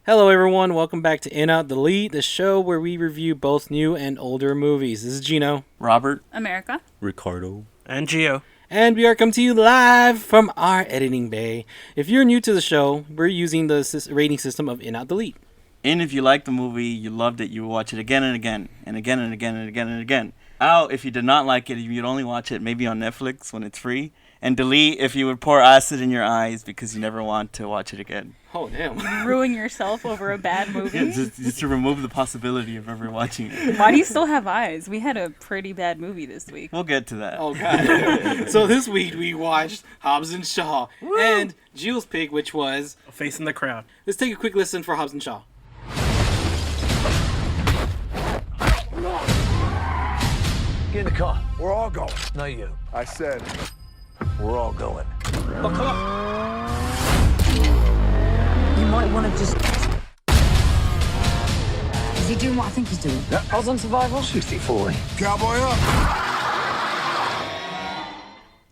Hello, everyone. Welcome back to In Out Delete, the show where we review both new and older movies. This is Gino. Robert. America. Ricardo. And Gio. And we are coming to you live from our editing bay. If you're new to the show, we're using the rating system of In Out Delete. And if you liked the movie, you loved it, you would watch it again and again, and again and again and again and again. Out, if you did not like it, you'd only watch it maybe on Netflix when it's free. And delete if you would pour acid in your eyes because you never want to watch it again. Oh, damn. Ruin yourself over a bad movie? Yeah, just to remove the possibility of ever watching it. Why do you still have eyes? We had a pretty bad movie this week. We'll get to that. Oh, God. So this week we watched Hobbs and Shaw. Woo! And Jill's pick, which was... Facing the Crowd. Let's take a quick listen for Hobbs and Shaw. Get in the car. We're all going. Not you. I said we're all going. Buckle up. You might want to just... Is he doing what I think he's doing? Yep. Odds on survival? 60-40. Cowboy up.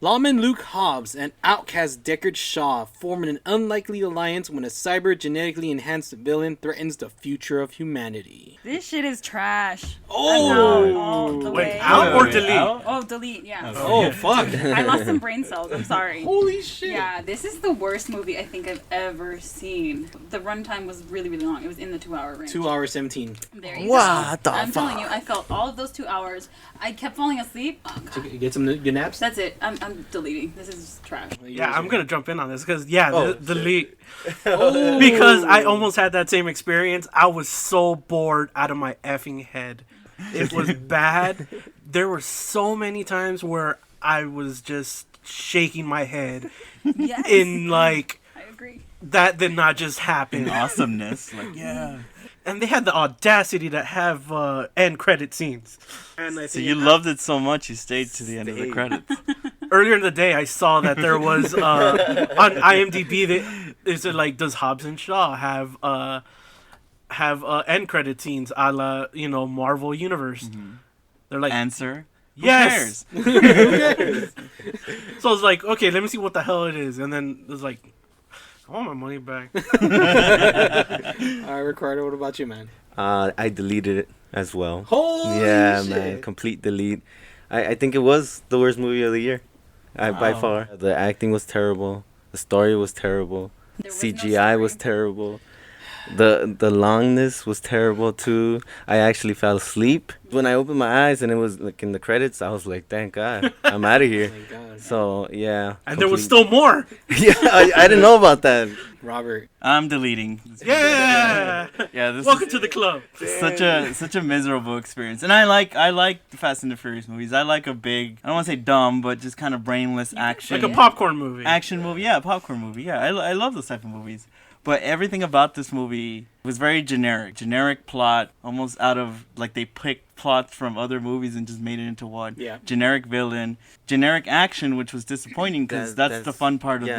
Lawman Luke Hobbs and outcast Deckard Shaw form an unlikely alliance when a cyber-genetically enhanced villain threatens the future of humanity. This shit is trash. Oh! I'm out all the Wait, way. out or delete? Oh, delete, yeah. Oh, fuck. I lost some brain cells. I'm sorry. Holy shit. Yeah, this is the worst movie I think I've ever seen. The runtime was really, really long. It was in the 2-hour range. 2 hours 17. There you What go. the I'm telling you, I felt all of those 2 hours. I kept falling asleep. Oh, God. You get some good naps? That's it. I'm deleting. This is trash. Yeah, I'm going to jump in on this because, delete. Oh. Because I almost had that same experience. I was so bored out of my effing head. It was bad. There were so many times where I was just shaking my head Yes. in like, I agree. that did not just happen. In awesomeness. Like, yeah. And they had the audacity to have end credit scenes. And I So think you loved it so much you stayed to the end of the credits. earlier in the day, I saw that there was on IMDb that is it like, does Hobbs and Shaw have end credit scenes a la Marvel Universe? Mm-hmm. They're like, Answer. yes. Who cares? So I was like, okay, let me see what the hell it is, and then it was like, I want my money back. All right, Ricardo, what about you, man? I deleted it as well. Holy yeah, shit. man, complete delete. I think it was the worst movie of the year, by far. The acting was terrible. The story was terrible. There was no CGI was story. terrible. The longness was terrible too. I actually fell asleep when I opened my eyes and it was like in the credits. I was like, "Thank God, I'm out of here." Thank God. So yeah, And there was still more. yeah. I didn't know about that. Robert. I'm deleting. Yeah. Yeah, this Welcome is to the club. such a miserable experience. And I like the Fast and the Furious movies. I like a big, I don't want to say dumb, but just kind of brainless action. Like a popcorn movie. Action movie, yeah, popcorn movie. Yeah, I love those type of movies. But everything about this movie was very generic. Generic plot, almost out of, like, they picked plots from other movies and just made it into one. Yeah. Generic villain. Generic action, which was disappointing because that's the fun part of the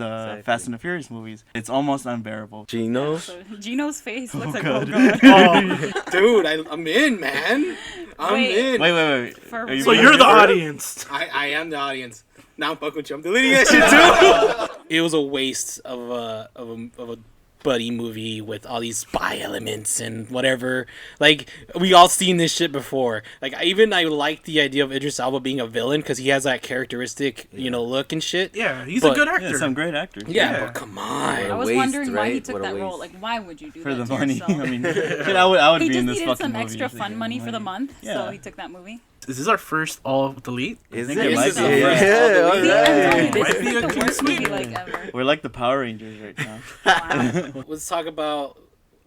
exactly. Fast and the Furious movies. It's almost unbearable. Gino. So Gino's face looks like, God. oh, God. Oh, Dude, I'm in, man. I'm Wait. in. Wait. For Are real? so you're the audience. I am the audience. Now I'm fucking with you. I'm deleting that shit too. It was a waste of a buddy movie with all these spy elements and whatever. Like, we all seen this shit before. Like, I like the idea of Idris Elba being a villain because he has that characteristic, look and shit. Yeah, he's But- a good Yeah, actor. some great actors. Yeah, but come I on. was waste, wondering why he right? took What a that role. waste. Like, why would you do For that the to money. yourself? I mean, shit, I would He be just in this needed fucking some movie extra if they fun gave me money for the month, so Yeah. he took that movie. Is this our first all delete? Is think it? it might be. Yeah, all See, I'm telling you, right. this Might be is a the clean worst sweep. movie like ever. We're like the Power Rangers right now. Wow. Let's talk about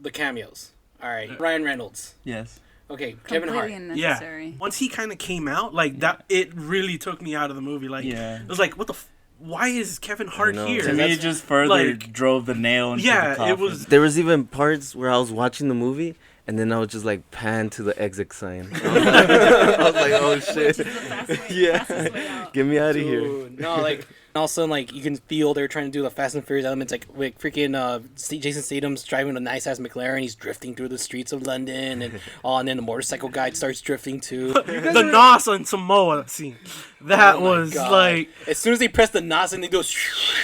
the cameos. All right, Ryan Reynolds. Yes. Okay, Kevin Hart. Completely Yeah. unnecessary. Once he kind of came out, like that, it really took me out of the movie. Like, Yeah. it was like, what the? Why is Kevin Hart know. here? To me, it just further like- drove the nail into the Yeah, coffin. it was. There was even parts where I was watching the movie and then I would just like pan to the exit sign. I was like, oh Which is shit. the fastest way, Yeah. fastest way out. Get me out of here. Dude, no, like all of a sudden, like, you can feel they're trying to do the Fast and Furious elements, like freaking Jason Statham's driving a nice-ass McLaren, he's drifting through the streets of London, and then the motorcycle guy starts drifting too. The Nos on Samoa scene. That was God. like... As soon as they press the Nos and they go,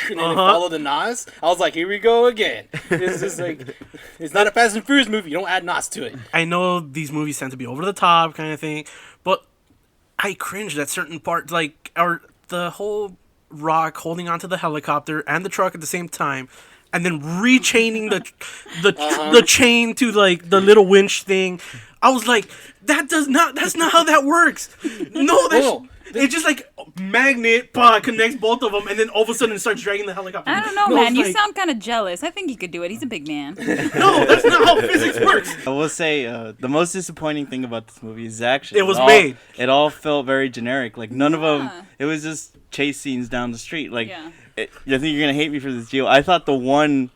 and then they follow the Nos, I was like, here we go again. This is like, it's not a Fast and Furious movie, you don't add Nos to it. I know these movies tend to be over the top kind of thing, but I cringed at certain parts, like, or the whole Rock holding onto the helicopter and the truck at the same time, and then rechaining the chain to like the little winch thing. I was like, that's not how that works. No, it's just like magnet connects both of them, and then all of a sudden it starts dragging the helicopter. I don't know, man. You sound kind of jealous. I think he could do it. He's a big man. No, that's not how physics works. I will say the most disappointing thing about this movie is actually it all felt very generic. Like none of them. It was just chase scenes down the street. Like I think you're gonna hate me for this, Gio. I thought the one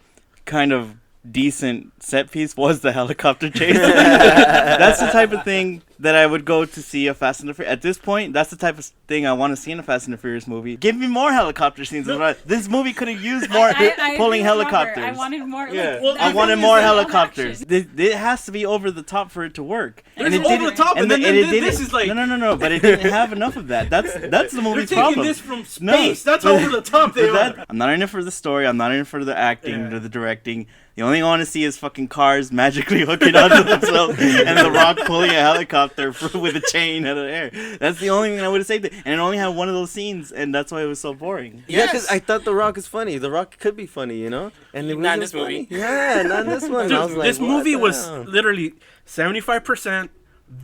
kind of decent set piece was the helicopter chase. That's the type of thing that I would go to see a Fast and the Furious. At this point, that's the type of thing I want to see in a Fast and the Furious movie. Give me more helicopter scenes. This movie could have used more pulling helicopters. I wanted more. Yeah. I wanted more helicopters. It has to be over the top for it to work. And it's over the top, and then this is like... No. But it didn't have enough of that. That's the movie's problem. They're taking this from space. That's over the top they are. I'm not in it for the story. I'm not in it for the acting or the directing. The only thing I want to see is fucking cars magically hooking onto themselves and The Rock pulling a helicopter with a chain out of the air. That's the only thing I would have saved it. And it only had one of those scenes, and that's why it was so boring. Yeah, because I thought The Rock is funny. The Rock could be funny, you know? And it not in this movie. Yeah, not in this one. Dude, I was like, this movie was literally 75%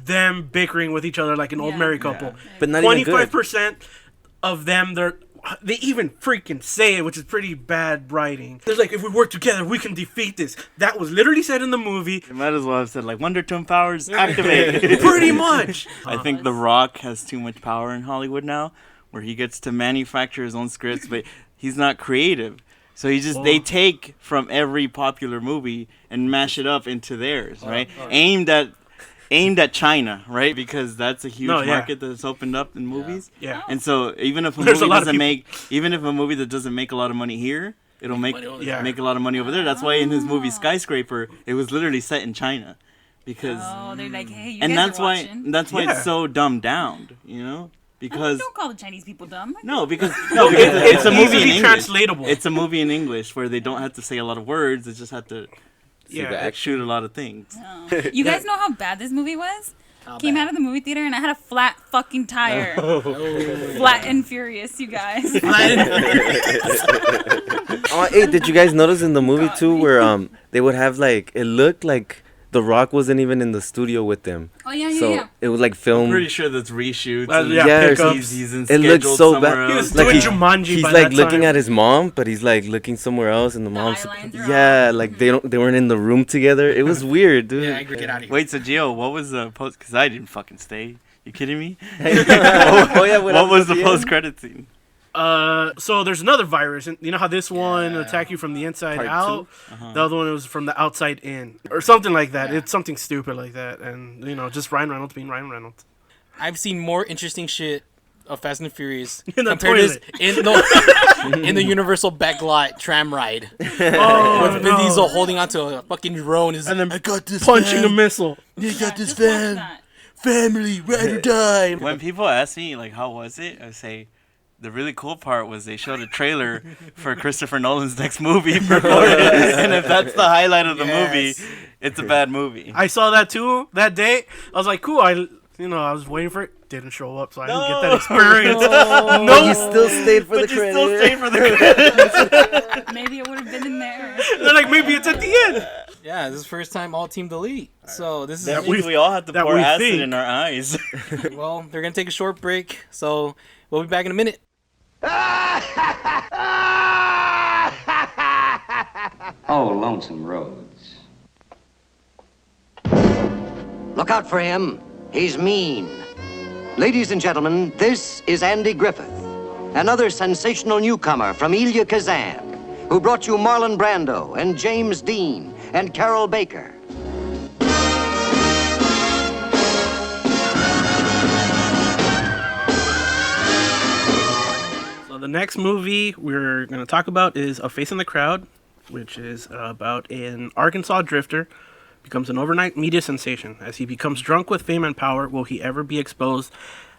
them bickering with each other like an old married couple. But not even good. 25% of them, they even freaking say it, which is pretty bad writing. There's like, if we work together, we can defeat this. That was literally said in the movie. You might as well have said, like, Wonder Twin powers activate. Pretty much. I think The Rock has too much power in Hollywood now, where he gets to manufacture his own scripts, but he's not creative. So they take from every popular movie and mash it up into theirs, right? Aimed at China, right? Because that's a huge market that's opened up in movies. Yeah. And so even if a movie that doesn't make a lot of money here, it'll make a lot of money over there. That's why in his movie Skyscraper, it was literally set in China, because they're like, hey, you and guys are watching. that's why it's so dumbed down, you know? Because don't call the Chinese people dumb. because it's a movie in English. Translatable. It's a movie in English where they don't have to say a lot of words. They just have to shoot a lot of things. Oh. You guys know how bad this movie was? Came out of the movie theater and I had a flat fucking tire. Flat and furious, you guys. Hey, did you guys notice in the movie too where they would have like, it looked like The Rock wasn't even in the studio with them. Oh yeah. So it was like filmed. I'm pretty sure that's reshoots. He's in it looks so bad. He was Like doing Jumanji. he's by like that looking time. at his mom, but he's like looking somewhere else, and the mom's eyelines are like they weren't in the room together. It was weird, dude. Yeah, I agree. Get out of here. Wait, so Gio, what was the post? Because I didn't fucking stay. You kidding me? What was the post-credit scene? So there's another virus, and you know how this one attack you from the inside Part out? The other one was from the outside in, or something like that. It's something stupid like that, and just Ryan Reynolds being Ryan Reynolds. I've seen more interesting shit of Fast and the Furious In the compared toilet. in the Universal backlot tram ride with Vin no. Diesel holding onto a fucking drone and then I got this Punching a fam. missile. I got this Just watch fam. that. Family, ride or die. When people ask me, like, how was it? I say, the really cool part was they showed a trailer for Christopher Nolan's next movie. And if that's the highlight of the movie, it's a bad movie. I saw that too that day. I was like, cool. I was waiting for it. Didn't show up, so I didn't get that experience. No, you still stayed for the credit. Maybe it would have been in there. They're like, maybe it's at the end. Yeah, this is the first time all team delete. So this is That means we all have to pour we acid think. in our eyes. well, they're gonna take a short break. So we'll be back in a minute. Oh, lonesome roads. Look out for him. He's mean. Ladies and gentlemen, this is Andy Griffith, another sensational newcomer from Elia Kazan, who brought you Marlon Brando and James Dean and Carol Baker. So The next movie we're going to talk about is A Face in the Crowd, which is about an Arkansas drifter becomes an overnight media sensation. As he becomes drunk with fame and power, will he ever be exposed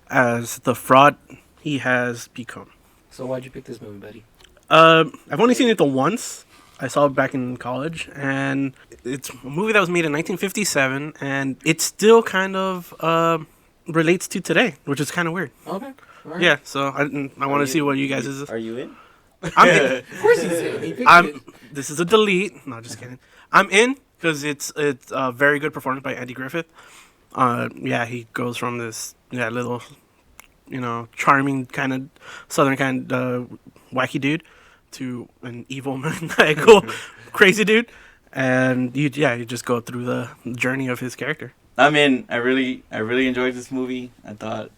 as the fraud he has become? So why'd you pick this movie, buddy? I've only seen it the once. I saw it back in college, and it's a movie that was made in 1957, and it still kind of relates to today, which is kind of weird. Okay. All right. Yeah, so I want to see what you guys is. Are you in? I'm in. Of course he's in. He picked it. This is a delete. No, just kidding. I'm in because it's a very good performance by Andy Griffith. Yeah, he goes from this little, charming kind of southern kind of wacky dude to an evil maniacal crazy dude, and you just go through the journey of his character. I mean, I really enjoyed this movie. I thought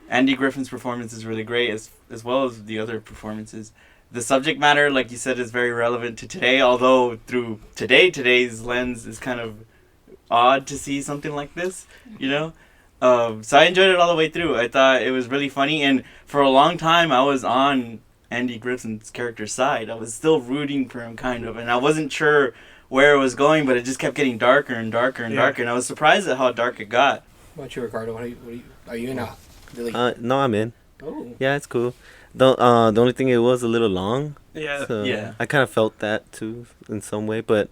Andy Griffith's performance is really great, as well as the other performances. The subject matter, like you said, is very relevant to today, although through today's lens is kind of odd to see something like this, So I enjoyed it all the way through. I thought it was really funny, and for a long time I was on Andy Griffith's character's side. I was still rooting for him, kind of, and I wasn't sure where it was going, but it just kept getting darker and darker and darker, and I was surprised at how dark it got. What about you, Ricardo? Are you in a Billy? No, I'm in. Oh. Yeah, it's cool. The only thing, it was a little long. Yeah. So Yeah. I kind of felt that too in some way, but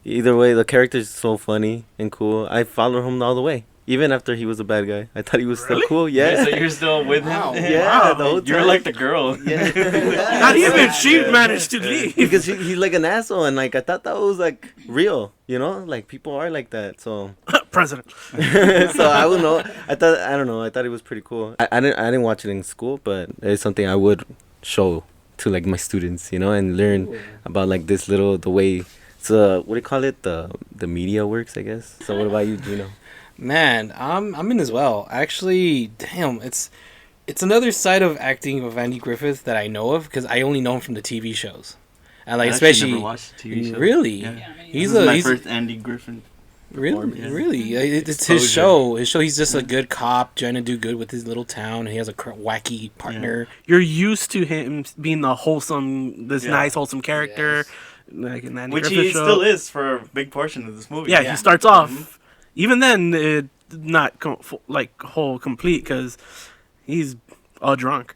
either way, the character's so funny and cool. I followed him all the way, even after he was a bad guy. I thought he was Really? so cool. Yeah. So you're still with Wow. him? Yeah, the whole You're time. like the girl. Yeah. Not even she managed to leave. Because he's like an asshole, and like I thought that was like real, like people are like that. So President. so I don't know. I don't know. I thought it was pretty cool. I didn't watch it in school, but it's something I would show to like my students, and learn about like the way. So what do you call it? The media works, I guess. So what about you, Gino? Man, I'm in as well. Actually, damn, it's another side of acting of Andy Griffith that I know of, because I only know him from the TV shows, and like I actually especially never watched the TV show. really, Yeah. he's This is my he's first Andy Griffith. really it's Exposure. his show. He's just a good cop trying to do good with his little town, and he has a wacky partner. You're used to him being the wholesome, nice wholesome character, Yes. like in that Which Griffith he show. still is for a big portion of this movie. Yeah, he starts off. Even then, not whole complete, because he's a drunk.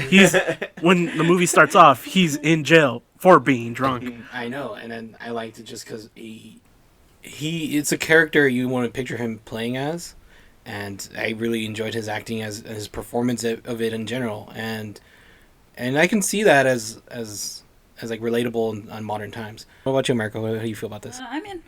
He's when the movie starts off, he's in jail for being drunk. I know, and then I liked it just because it's a character you want to picture him playing as, and I really enjoyed his acting as his performance of it in general, and I can see that as like relatable on modern times. What about you, Marco? How do you feel about this? I'm in.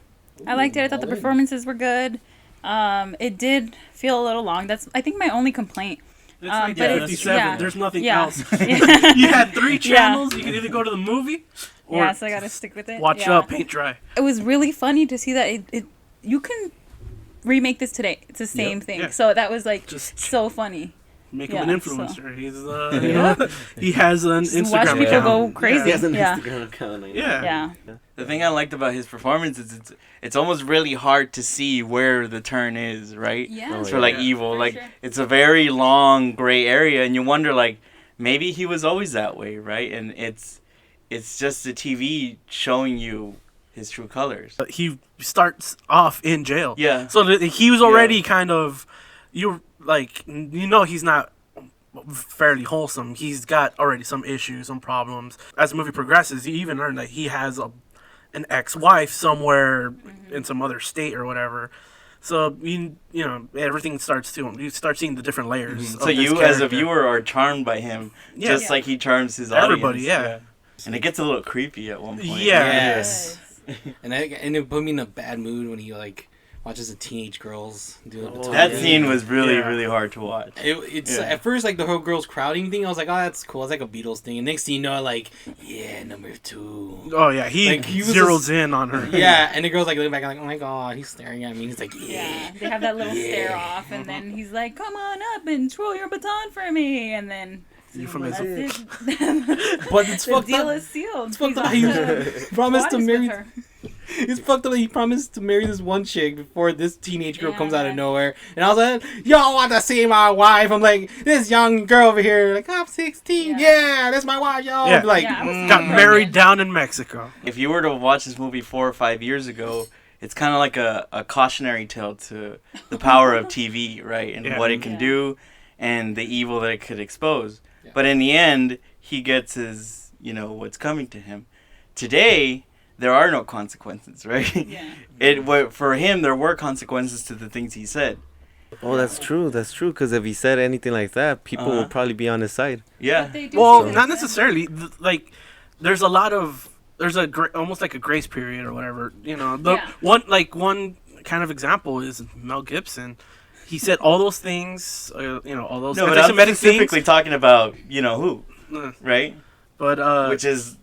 I liked it. I thought the performances were good. It did feel a little long. That's, I think, my only complaint. It's like but 57. yeah. There's nothing Yeah. else. You had 3 channels. You can either go to the movie or Yeah, so I gotta stick with it. watch Yeah. paint dry. It was really funny to see that it you can remake this today. It's the same thing. Yeah. So that was like Just so funny. make Yeah, him an influencer. He's he has an Just watch Instagram people account. go crazy. He has an Yeah. Instagram account. I know. Yeah. Yeah. The thing I liked about his performance is it's almost really hard to see where the turn is, right? Yeah. For like Yeah. evil, For like sure. it's a very long gray area, and you wonder like maybe he was always that way, right? And it's just the TV showing you his true colors. He starts off in jail. Yeah. So he was already kind of, he's not fairly wholesome. He's got already some issues, some problems. As the movie progresses, you even learn that he has an ex-wife somewhere in some other state or whatever. So everything starts to you start seeing the different layers. So of this you as a character. viewer are charmed by him, just like he charms his audience. Everybody, yeah. And it gets a little creepy at one point. Yeah. Yes. And it put me in a bad mood when he like watches the teenage girls do it. That scene was really, Yeah. really hard to watch. It's at first like the whole girls crowding thing. I was like, oh, that's cool. It's like a Beatles thing. And next thing you know, like, yeah, number 2. Oh yeah, he was zeroes in on her. Yeah, and the girl's like looking back, like, oh my god, he's staring at me. He's like, Yeah, yeah. they have that little stare off, and then he's like, "Come on up and twirl your baton for me," and then Euphemism. that's it. But it's The fucked deal up. is sealed. It's fucked He's up. off He to promised to Juarez marry. with her. It's fucked up that he promised to marry this one chick before this teenage girl comes out of nowhere. And I was like, y'all want to see my wife? I'm like, this young girl over here, like, I'm 16. Yeah, that's my wife, y'all. Yeah. Like, Got married down in Mexico. If you were to watch this movie 4 or 5 years ago, it's kind of like a cautionary tale to the power of TV, right? And what it can do and the evil that it could expose. Yeah. But in the end, he gets his, what's coming to him. Today, there are no consequences, right? Yeah. For him, there were consequences to the things he said. Oh, that's true. That's true. Because if he said anything like that, people will probably be on his side. Yeah. Well, not necessarily. Like, there's a lot of almost like a grace period or whatever. One kind of example is Mel Gibson. He said all those things. All those anti-Semitic specifically talking about who, right? But which is.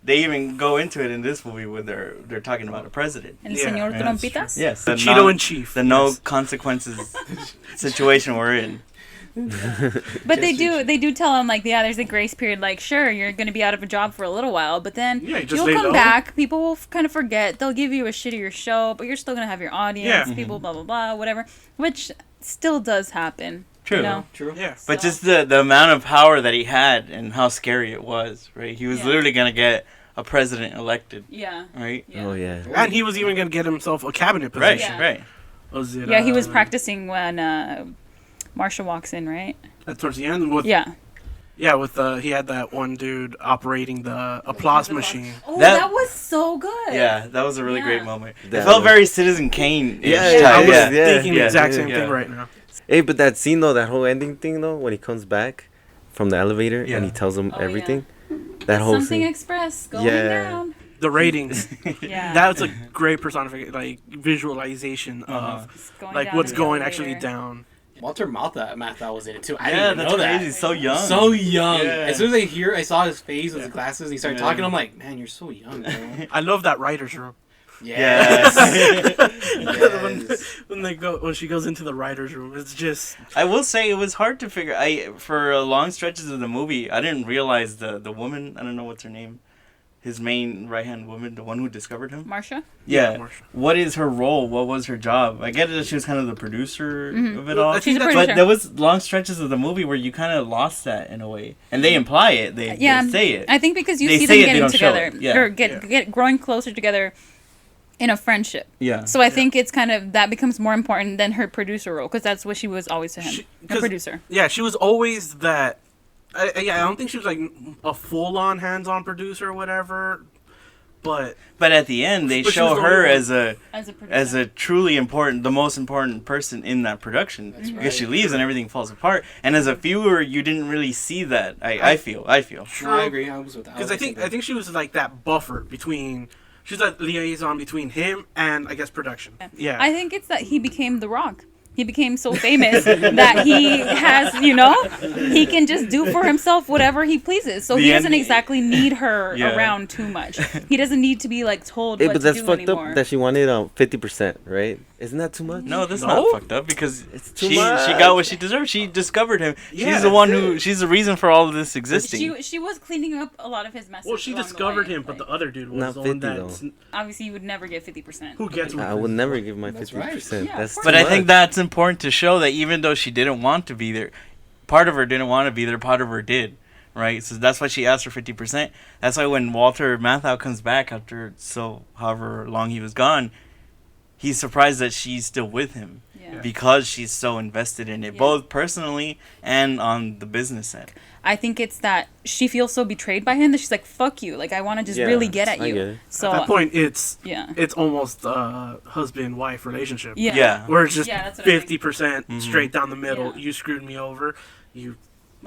They even go into it in this movie where they're talking about a president. El Señor Trompitas? Yes. The Cheeto in Chief. The no consequences situation we're in. But they do tell him, like, there's a grace period. Like, sure, you're going to be out of a job for a little while, but then you'll come back. People will kind of forget. They'll give you a shittier show, but you're still going to have your audience. Yeah. People, blah, blah, blah, whatever. Which still does happen. True. True. Yeah. But just the amount of power that he had and how scary it was, right? He was literally going to get a president elected. Yeah. Right? Yeah. Oh, yeah. And he was even going to get himself a cabinet position. Right. Was it, he was practicing when Marcia walks in, right? Towards the end? Yeah, with he had that one dude operating the applause machine. Oh, that was so good. Yeah, that was a really great moment. That it felt very Citizen Kane. I was thinking the exact same thing right now. Hey, but that scene though, that whole ending thing though, when he comes back from the elevator and he tells him everything, that whole Something scene. Express going down. The ratings. That's a great personification, like visualization of like what's going actually down. Walter Matthau was in it too. I didn't even know that. Crazy. So young. So young. Yeah. As soon as I saw his face with his glasses and he started talking, I'm like, man, you're so young, bro. I love that writer's room. Yes. When she goes into the writer's room, it's just. I will say it was hard to figure. For long stretches of the movie, I didn't realize the woman. I don't know what's her name. His main right-hand woman, the one who discovered him. Marcia? Yeah. Marcia. What is her role? What was her job? I get it that she was kind of the producer of it all. She's a producer. But there was long stretches of the movie where you kind of lost that in a way. And they imply it. They say it. I think because you they see say them getting together. Or get growing closer together in a friendship. Yeah. So I think it's kind of, that becomes more important than her producer role. Because that's what she was always to him. A producer. Yeah, she was always that. I don't think she was like a full-on hands-on producer or whatever. But at the end, they show her as a truly the most important person in that production. That's right. Because she leaves and everything falls apart. And as a viewer, you didn't really see that. I feel. True. I agree. I was with that. Because I think she was like that buffer between. She's like liaison between him and I guess production. Yeah. I think it's that he became The Rock. He became so famous that he has, he can just do for himself whatever he pleases. So he doesn't exactly need her around too much. He doesn't need to be like told what to do anymore. But that's fucked up that she wanted 50%, right? Isn't that too much? No, that's not fucked up because it's too much. She got what she deserved. She discovered him. She's the one she's the reason for all of this existing. She was cleaning up a lot of his messes. Well, she discovered him, but the other dude was the one that. Obviously, you would never get 50%. Who gets? I would never give my 50%. That's but I think that's important to show that even though she didn't want to be there, part of her didn't want to be there, part of her did, right? So that's why she asked for 50%. That's why when Walter Matthau comes back after however long he was gone, he's surprised that she's still with him because she's so invested in it, both personally and on the business end. I think it's that she feels so betrayed by him that she's like, fuck you. Like, I want to just really get at you. So at that point, it's almost a husband-wife relationship. Yeah. Where it's just 50% straight down the middle. Yeah. You screwed me over. You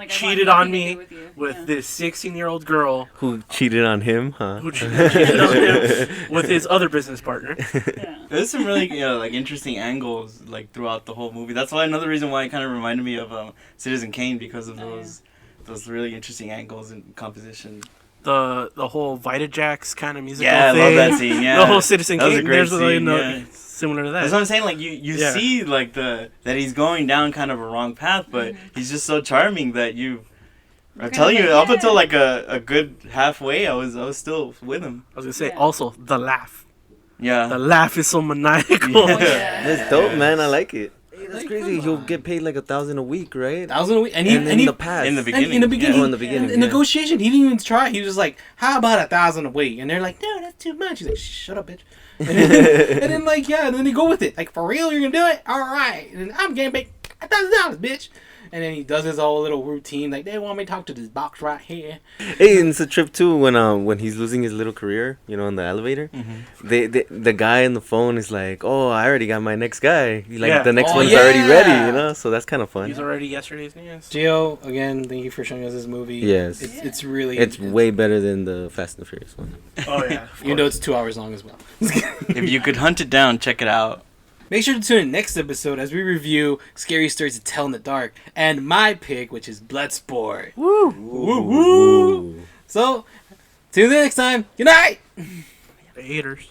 cheated on me with this 16-year-old girl. Who cheated on him, huh? Who cheated on him with his other business partner. There's some really interesting angles throughout the whole movie. That's why another reason why it kind of reminded me of Citizen Kane because of those really interesting angles and composition. The whole Vita Jacks kind of musical thing. I love that scene. Yeah, the whole Citizen Kane. There's scene, similar to that. That's what I'm saying. You see that he's going down kind of a wrong path, but he's just so charming that I'm telling you, up until a good halfway, I was still with him. I was gonna say also the laugh. Yeah. The laugh is so maniacal. That's dope, man. I like it. Hey, that's crazy. He'll get paid like $1,000 a week, right? $1,000 a week, and in the past, in the beginning, in the beginning, in the beginning, in negotiation, he didn't even try. He was just like, "How about $1,000 a week?" And they're like, "No, that's too much." He's like, "Shut up, bitch." And then like, yeah, and then they go with it. Like, for real, you're gonna do it? All right. And then I'm getting paid $1,000, bitch. And then he does his whole little routine, like, they want me to talk to this box right here. Hey, and it's a trip too when he's losing his little career, you know, in the elevator. The guy on the phone is like, "Oh, I already got my next guy. Like the next one's already ready," you know. So that's kind of fun. He's already yesterday's news. Gio, again, thank you for showing us this movie. Yes, it's really it's way better than the Fast and Furious one. Oh yeah, even though it's 2 hours long as well. If you could hunt it down, check it out. Make sure to tune in next episode as we review Scary Stories to Tell in the Dark and my pick, which is Bloodsport. Woo! Woo! Woo! So, till next time. Good night. The haters.